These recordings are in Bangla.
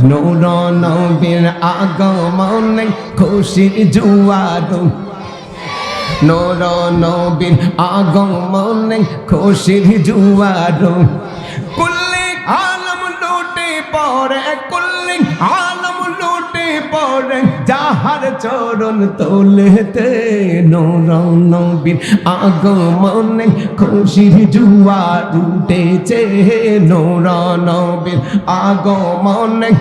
নূর নবীর আগমনে খুশির জোয়ার নূর নবীর আগমনে খুশির জোয়ার কুল্লি আলম লুটে পড়ে কুল্লি আলম লুটে পড়ে যাহার চরণ তোলেতে নূর নবীর আগমনে খুশির জোয়ার উঠেছে নূর নবীর আগমনে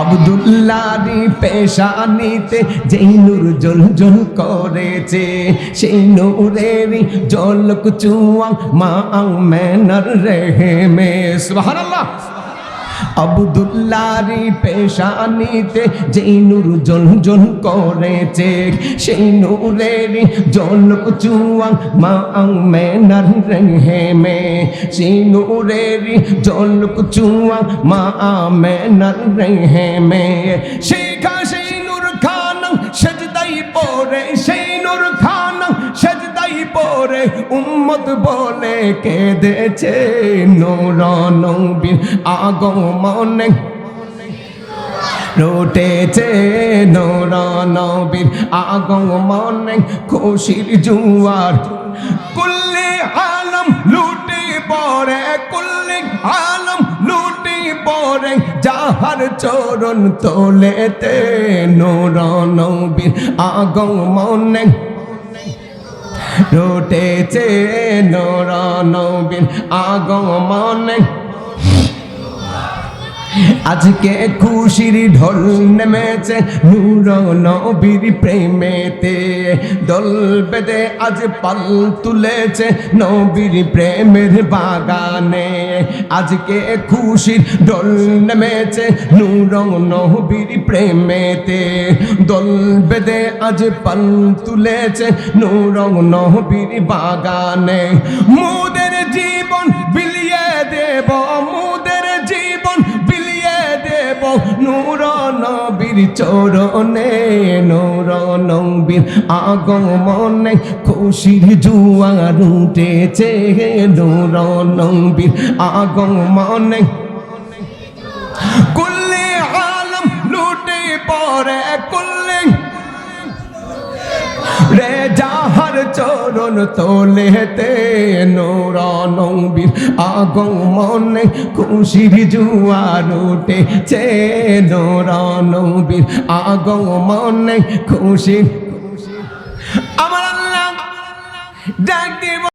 আব্দুল্লাহরি পেশানিতে যেই নূর জ্বল করেছে সেই নূরেরই ঝলক চুয়া মা আমেনার রেহেমে সুবহানাল্লাহ আব্দুল্লাহরি পেশানিতে যেই নূর জ্বল করেছে সেই নূরেরই ঝলক চুয়া মা আমেনার রেহেমে সেই নূরেরই ঝলক চুয়া মা আমেনার রেহেমে সেই নূর খানা সেজদাই পড়ে সেই নূর খানা সেজদাই পড়ে উম্মত বলে কেঁদেছে নূর নবীর আগমনে রটেছে নূর নবীর আগমনে খুশির জোয়ার কুল্লি আলম লুটে পড়ে কুল্লি আলম লুটে পড়ে যাহার চরণ তোলেতে নূর নবীর আগমনে রটেছে নূর নবীর আগমনে আজকে খুশির ঢল নেমেছে নূর নবীর প্রেমেতে দল বেঁধে আজ পাল তুলেছে নবীর প্রেমের বাগানে আজকে খুশির ঢল নেমেছে নূর নবীর প্রেমেতে দল বেঁধে আজ পাল তুলেছে নূর নবীর বাগানে মুদের জীবন বিলিয়ে দেব মুদের জীবন নূর নবীর চরণে নূর নবীর আগমনে খুশির জোয়ার উঠেছে নূর নবীর আগমনে কুল্লি আলম লুটে পড়ে কুল্লি রে যাহার চরণ তোলেতে নূর নবীর আগমনে খুশির জোয়ার উঠেছে নূর নবীর আগমনে খুশির আমার আল্লাহ ডাক দিব।